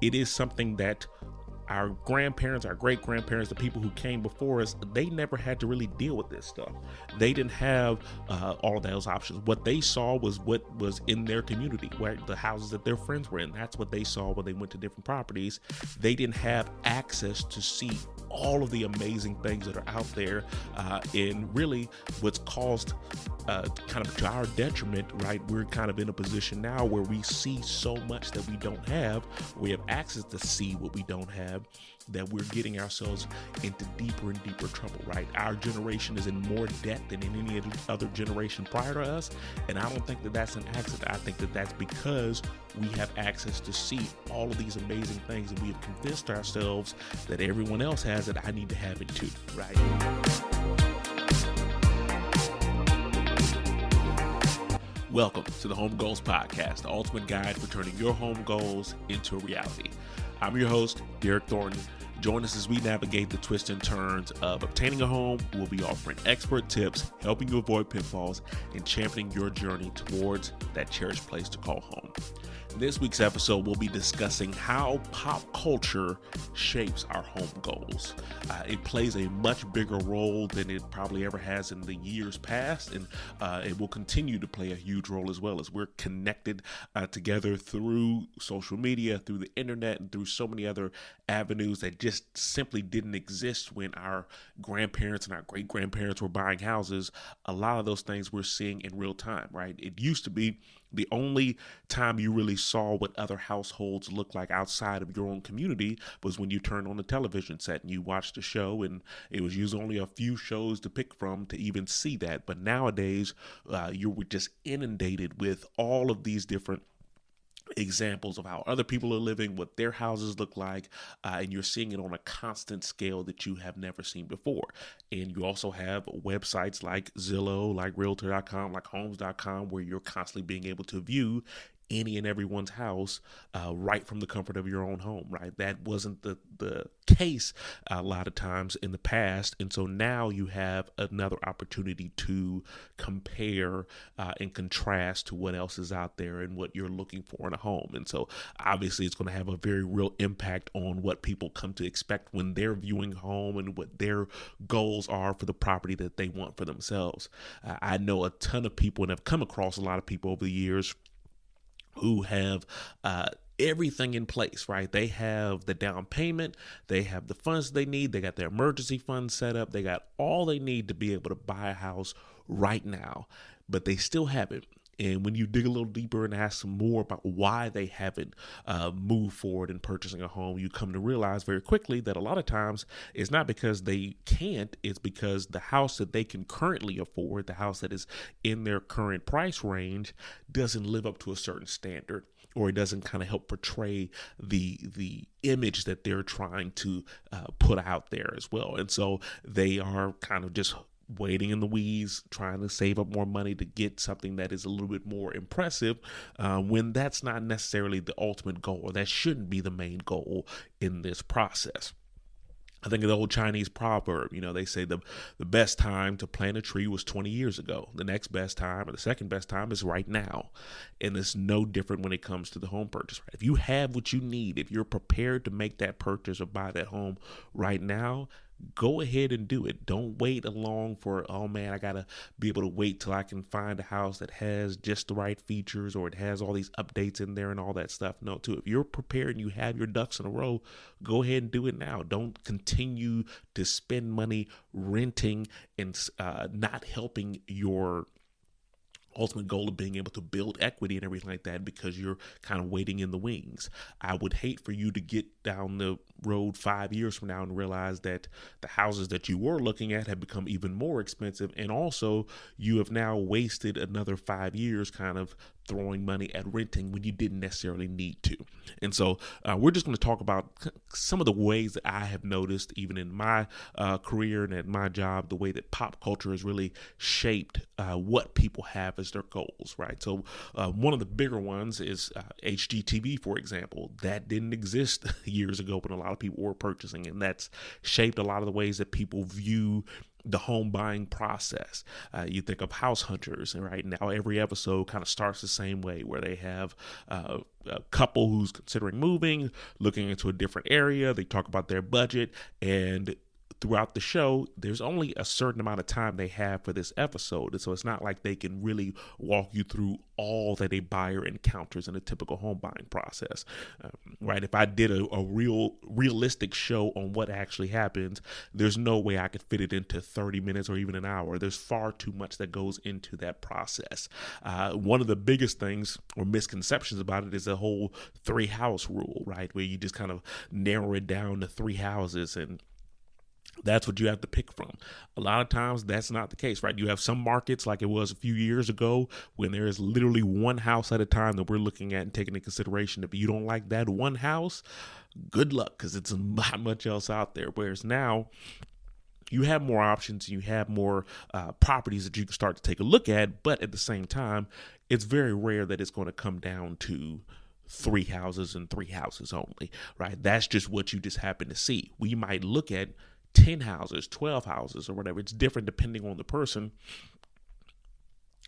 it is something that our grandparents, our great grandparents, the people who came before us, they never had to really deal with this stuff. They didn't have all of those options. What they saw was what was in their community, where the houses that their friends were in. That's what they saw when they went to different properties. They didn't have access to see all of the amazing things that are out there, and really what's caused kind of to our detriment, right? We're kind of in a position now where we see so much that we don't have. We have access to see what we don't have, that we're getting ourselves into deeper and deeper trouble, right? Our generation is in more debt than in any other generation prior to us, and I don't think that that's an accident. I think that that's because we have access to see all of these amazing things, and we have convinced ourselves that everyone else has it, I need to have it too, right? Welcome to the Home Goals Podcast, the ultimate guide for turning your home goals into a reality. I'm your host, Derek Thornton. Join us as we navigate the twists and turns of obtaining a home. We'll be offering expert tips, helping you avoid pitfalls, and championing your journey towards that cherished place to call home. In this week's episode, we'll be discussing how pop culture shapes our home goals. It plays a much bigger role than it probably ever has in the years past, and it will continue to play a huge role as well, as we're connected together through social media, through the internet, and through so many other avenues that just simply didn't exist when our grandparents and our great-grandparents were buying houses. A lot of those things we're seeing in real time, right? It used to be the only time you really saw what other households looked like outside of your own community was when you turned on the television set and you watched a show, and it was usually only a few shows to pick from to even see that. But nowadays, you were just inundated with all of these different examples of how other people are living, what their houses look like, and you're seeing it on a constant scale that you have never seen before. And you also have websites like Zillow, like Realtor.com, like Homes.com, where you're constantly being able to view any and everyone's house right from the comfort of your own home, right? That wasn't the case a lot of times in the past. And so now you have another opportunity to compare and contrast to what else is out there and what you're looking for in a home. And so obviously it's going to have a very real impact on what people come to expect when they're viewing home and what their goals are for the property that they want for themselves. I know a ton of people and have come across a lot of people over the years who have everything in place, right? They have the down payment, they have the funds they need, they got their emergency fund set up, they got all they need to be able to buy a house right now, but they still haven't. And when you dig a little deeper and ask them more about why they haven't moved forward in purchasing a home, you come to realize very quickly that a lot of times it's not because they can't, it's because the house that they can currently afford, the house that is in their current price range, doesn't live up to a certain standard, or it doesn't kind of help portray the image that they're trying to put out there as well. And so they are kind of just waiting in the weeds, trying to save up more money to get something that is a little bit more impressive, when that's not necessarily the ultimate goal, or that shouldn't be the main goal in this process. I think of the old Chinese proverb, they say the best time to plant a tree was 20 years ago. The next best time, or the second best time, is right now. And it's no different when it comes to the home purchase. Right? If you have what you need, if you're prepared to make that purchase or buy that home right now, go ahead and do it. Don't wait along for, oh man, I got to be able to wait till I can find a house that has just the right features, or it has all these updates in there and all that stuff. No, too. If you're prepared and you have your ducks in a row, go ahead and do it now. Don't continue to spend money renting and not helping your ultimate goal of being able to build equity and everything like that because you're kind of waiting in the wings. I would hate for you to get down the road 5 years from now and realize that the houses that you were looking at have become even more expensive, and also you have now wasted another 5 years kind of throwing money at renting when you didn't necessarily need to. And so we're just going to talk about some of the ways that I have noticed, even in my career and at my job, the way that pop culture has really shaped what people have as their goals, right? So one of the bigger ones is HGTV, for example. That didn't exist years ago when a lot of people were purchasing, and that's shaped a lot of the ways that people view the home buying process. You think of House Hunters, and right now every episode kind of starts the same way, where they have a couple who's considering moving, looking into a different area. They talk about their budget, and throughout the show, there's only a certain amount of time they have for this episode. And so it's not like they can really walk you through all that a buyer encounters in a typical home buying process. Right? If I did a realistic show on what actually happens, there's no way I could fit it into 30 minutes or even an hour. There's far too much that goes into that process. One of the biggest things or misconceptions about it is the whole 3-house rule, right? Where you just kind of narrow it down to 3 houses, and that's what you have to pick from. A lot of times that's not the case, right? You have some markets like it was a few years ago when there is literally 1 house at a time that we're looking at and taking into consideration. If you don't like that 1 house, good luck, because it's not much else out there. Whereas now you have more options, you have more properties that you can start to take a look at, but at the same time, it's very rare that it's going to come down to 3 houses and 3 houses only, right? That's just what you just happen to see. We might look at 10 houses, 12 houses, or whatever. It's different depending on the person.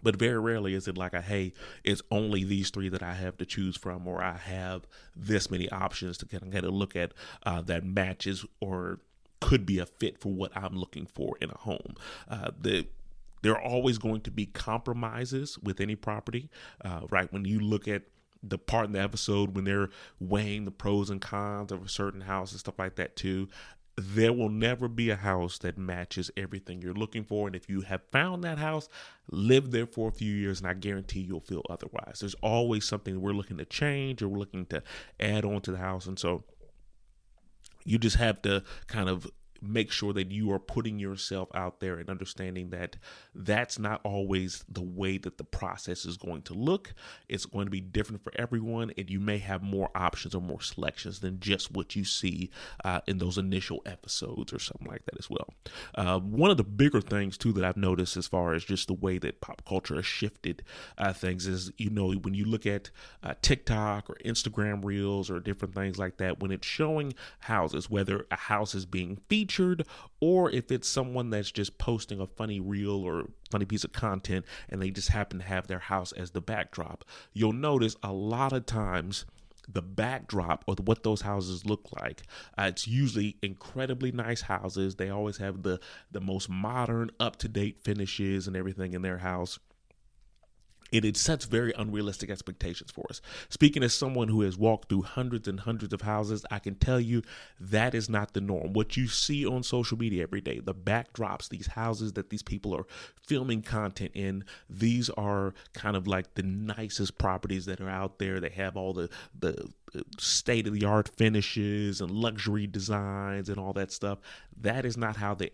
But very rarely is it like hey, it's only these 3 that I have to choose from, or I have this many options to get a look at that matches or could be a fit for what I'm looking for in a home. There are always going to be compromises with any property, right? When you look at the part in the episode when they're weighing the pros and cons of a certain house and stuff like that too, there will never be a house that matches everything you're looking for. And if you have found that house, live there for a few years, and I guarantee you'll feel otherwise. There's always something we're looking to change or we're looking to add on to the house. And so you just have to kind of make sure that you are putting yourself out there and understanding that that's not always the way that the process is going to look. It's going to be different for everyone, and you may have more options or more selections than just what you see in those initial episodes or something like that as well. One of the bigger things too that I've noticed as far as just the way that pop culture has shifted things is, when you look at TikTok or Instagram Reels or different things like that, when it's showing houses, whether a house is being featured or if it's someone that's just posting a funny reel or funny piece of content and they just happen to have their house as the backdrop, you'll notice a lot of times the backdrop or what those houses look like, it's usually incredibly nice houses. They always have the most modern, up-to-date finishes and everything in their house. It sets very unrealistic expectations for us. Speaking as someone who has walked through hundreds and hundreds of houses, I can tell you that is not the norm. What you see on social media every day, the backdrops, these houses that these people are filming content in, these are kind of like the nicest properties that are out there. They have all the state-of-the-art finishes and luxury designs and all that stuff. That is not how the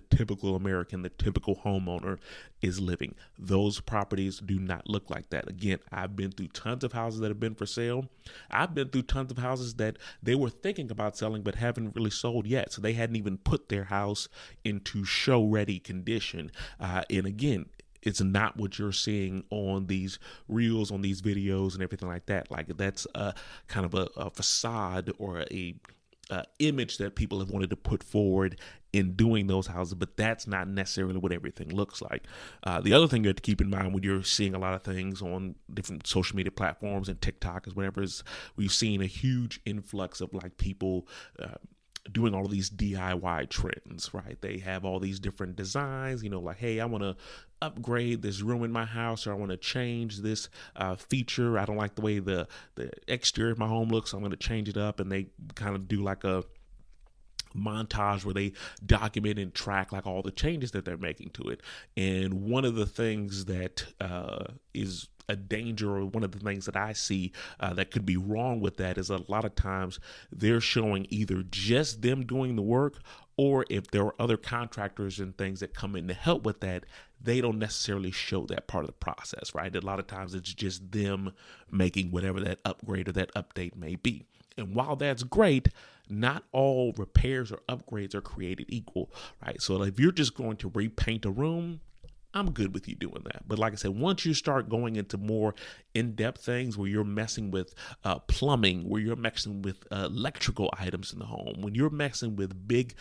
typical American, the typical homeowner is living. Those properties do not look like that. Again, I've been through tons of houses that have been for sale. I've been through tons of houses that they were thinking about selling but haven't really sold yet. So they hadn't even put their house into show-ready condition. And again, it's not what you're seeing on these reels, on these videos and everything like that. Like that's kind of a facade or a image that people have wanted to put forward in doing those houses, but that's not necessarily what everything looks like. The other thing you have to keep in mind when you're seeing a lot of things on different social media platforms and TikTok is whatever, is we've seen a huge influx of like people doing all of these DIY trends, right? They have all these different designs, like, hey, I want to upgrade this room in my house, or I want to change this feature. I don't like the way the exterior of my home looks, so I'm going to change it up. And they kind of do like a montage where they document and track like all the changes that they're making to it. And one of the things that is a danger, or one of the things that I see that could be wrong with that, is a lot of times they're showing either just them doing the work, or if there are other contractors and things that come in to help with that, they don't necessarily show that part of the process, right? A lot of times it's just them making whatever that upgrade or that update may be. And while that's great, not all repairs or upgrades are created equal, right? So if you're just going to repaint a room, I'm good with you doing that. But like I said, once you start going into more in-depth things where you're messing with plumbing, where you're messing with electrical items in the home, when you're messing with big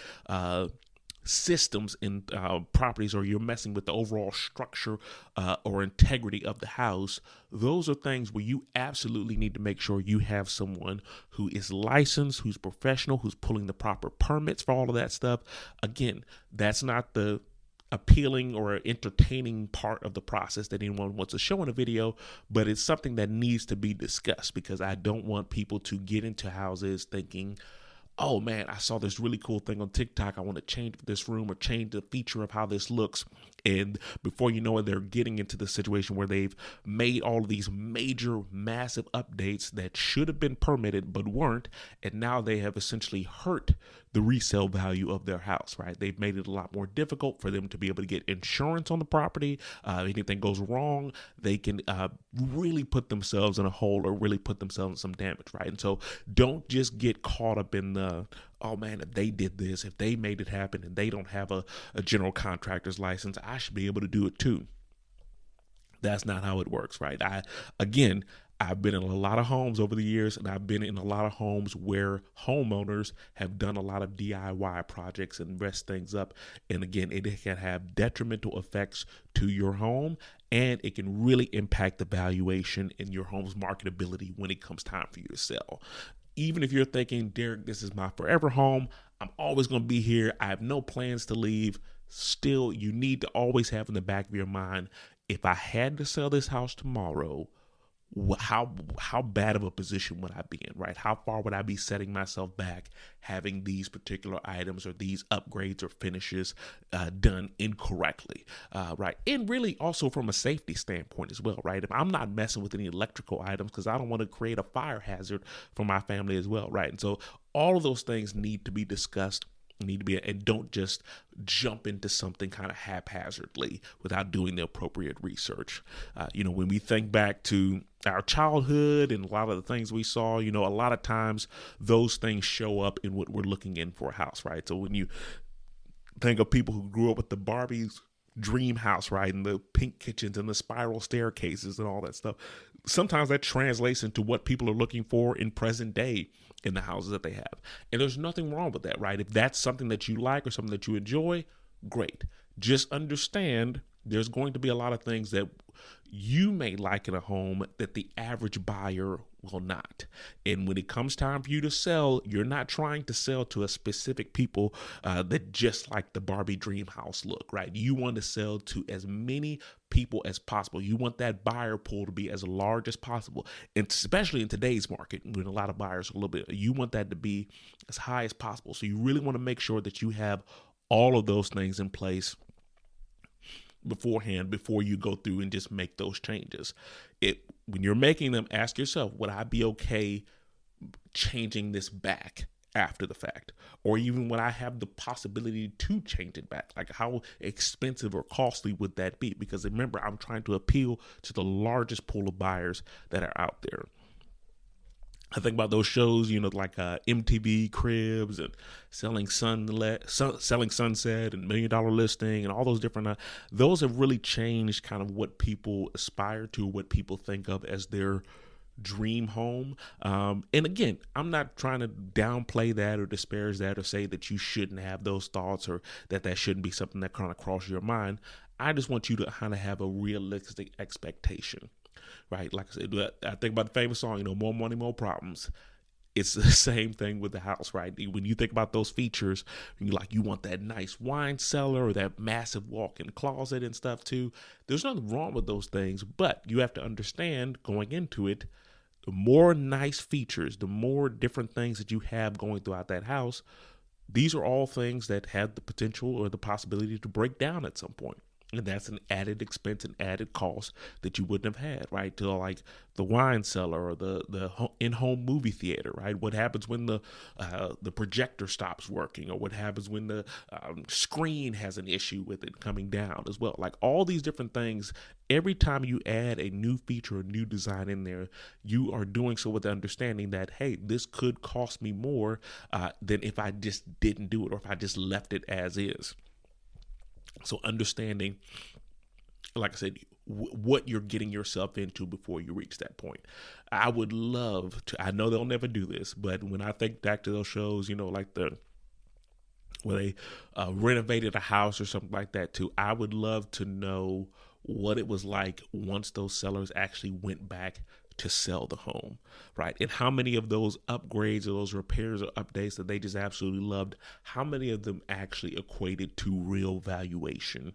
systems in properties, or you're messing with the overall structure or integrity of the house, those are things where you absolutely need to make sure you have someone who is licensed, who's professional, who's pulling the proper permits for all of that stuff. Again, that's not the appealing or entertaining part of the process that anyone wants to show in a video, but it's something that needs to be discussed, because I don't want people to get into houses thinking, oh man, I saw this really cool thing on TikTok, I want to change this room or change the feature of how this looks. And before you know it, they're getting into the situation where they've made all of these major, massive updates that should have been permitted but weren't. And now they have essentially hurt the resale value of their house, right? They've made it a lot more difficult for them to be able to get insurance on the property. If anything goes wrong, they can really put themselves in a hole or really put themselves in some damage, right? And so don't just get caught up in the, oh man, if they did this, if they made it happen and they don't have a general contractor's license, I should be able to do it too. That's not how it works, right? I've been in a lot of homes over the years, and I've been in a lot of homes where homeowners have done a lot of DIY projects and messed things up. And again, it can have detrimental effects to your home, and it can really impact the valuation in your home's marketability when it comes time for you to sell. Even if you're thinking, Derek, this is my forever home, I'm always going to be here, I have no plans to leave, still, you need to always have in the back of your mind, if I had to sell this house tomorrow, how bad of a position would I be in, right? How far would I be setting myself back having these particular items or these upgrades or finishes done incorrectly, right? And really also from a safety standpoint as well, right? If I'm not messing with any electrical items, because I don't want to create a fire hazard for my family as well, right? And so all of those things need to be discussed, and don't just jump into something kind of haphazardly without doing the appropriate research. When we think back to our childhood and a lot of the things we saw, a lot of times those things show up in what we're looking in for a house, right? So when you think of people who grew up with the Barbie's dream house, right, and the pink kitchens and the spiral staircases and all that stuff, sometimes that translates into what people are looking for in present day in the houses that they have. And there's nothing wrong with that, right? If that's something that you like or something that you enjoy, great. Just understand there's going to be a lot of things that you may like in a home that the average buyer will not. And when it comes time for you to sell, you're not trying to sell to a specific people that just like the Barbie dream house look, right? You want to sell to as many people as possible. You want that buyer pool to be as large as possible. And especially in today's market, when a lot of buyers are a little bit, you want that to be as high as possible. So you really want to make sure that you have all of those things in place beforehand, before you go through and just make those changes. When you're making them, ask yourself, would I be okay changing this back after the fact? Or even when I have the possibility to change it back, like how expensive or costly would that be? Because remember, I'm trying to appeal to the largest pool of buyers that are out there. I think about those shows, like MTV Cribs and Selling Sunset and $1 Million Listing and all those different, those have really changed kind of what people aspire to, what people think of as their dream home. And again, I'm not trying to downplay that or disparage that or say that you shouldn't have those thoughts or that shouldn't be something that kind of crosses your mind. I just want you to kind of have a realistic expectation. Right, like I said, I think about the famous song, more money, more problems. It's the same thing with the house, right? When you think about those features, you want that nice wine cellar or that massive walk-in closet and stuff too. There's nothing wrong with those things, but you have to understand going into it, the more nice features, the more different things that you have going throughout that house, these are all things that have the potential or the possibility to break down at some point. And that's an added expense and added cost that you wouldn't have had, right? To like the wine cellar or the in-home movie theater, right? What happens when the projector stops working, or what happens when the screen has an issue with it coming down as well? Like all these different things, every time you add a new feature, a new design in there, you are doing so with the understanding that, hey, this could cost me more than if I just didn't do it or if I just left it as is. So understanding, like I said, what you're getting yourself into before you reach that point. I would love to, I know they'll never do this, but when I think back to those shows, like the where they renovated a house or something like that too. I would love to know what it was like once those sellers actually went back to sell the home, right? And how many of those upgrades or those repairs or updates that they just absolutely loved, how many of them actually equated to real valuation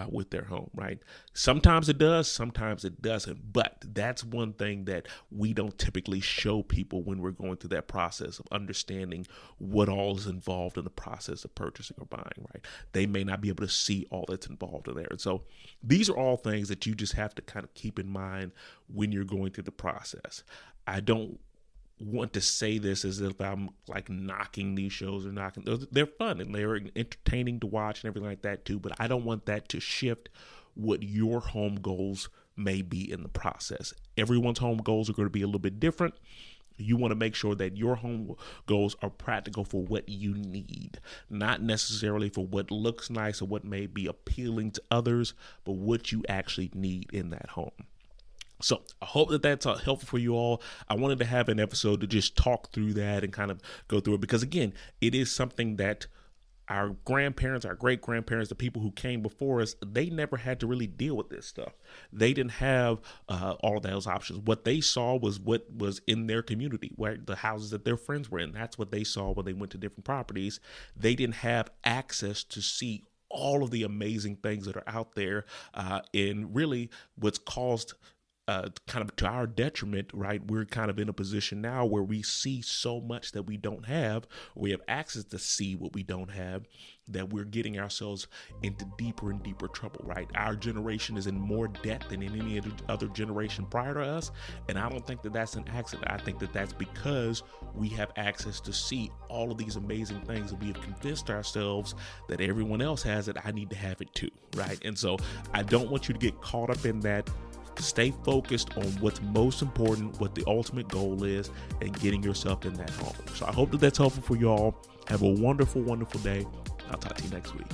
with their home, right? Sometimes it does, sometimes it doesn't. But that's one thing that we don't typically show people when we're going through that process of understanding what all is involved in the process of purchasing or buying, right? They may not be able to see all that's involved in there. And so these are all things that you just have to kind of keep in mind when you're going through the process. I don't want to say this as if I'm like knocking these shows or knocking. They're fun and they're entertaining to watch and everything like that too, but I don't want that to shift what your home goals may be in the process. Everyone's home goals are going to be a little bit different. You want to make sure that your home goals are practical for what you need, not necessarily for what looks nice or what may be appealing to others, but what you actually need in that home. So I hope that that's helpful for you all. I wanted to have an episode to just talk through that and kind of go through it because, again, it is something that our grandparents, our great-grandparents, the people who came before us, they never had to really deal with this stuff. They didn't have all of those options. What they saw was what was in their community, where the houses that their friends were in. That's what they saw when they went to different properties. They didn't have access to see all of the amazing things that are out there, and really what's caused kind of to our detriment, right? We're kind of in a position now where we see so much that we don't have. We have access to see what we don't have, that we're getting ourselves into deeper and deeper trouble, right? Our generation is in more debt than in any other generation prior to us. And I don't think that that's an accident. I think that that's because we have access to see all of these amazing things and we have convinced ourselves that everyone else has it. I need to have it too, right? And so I don't want you to get caught up in that. Stay focused on what's most important, what the ultimate goal is, and getting yourself in that home. So I hope that that's helpful for you all. Have a wonderful, wonderful day. I'll talk to you next week.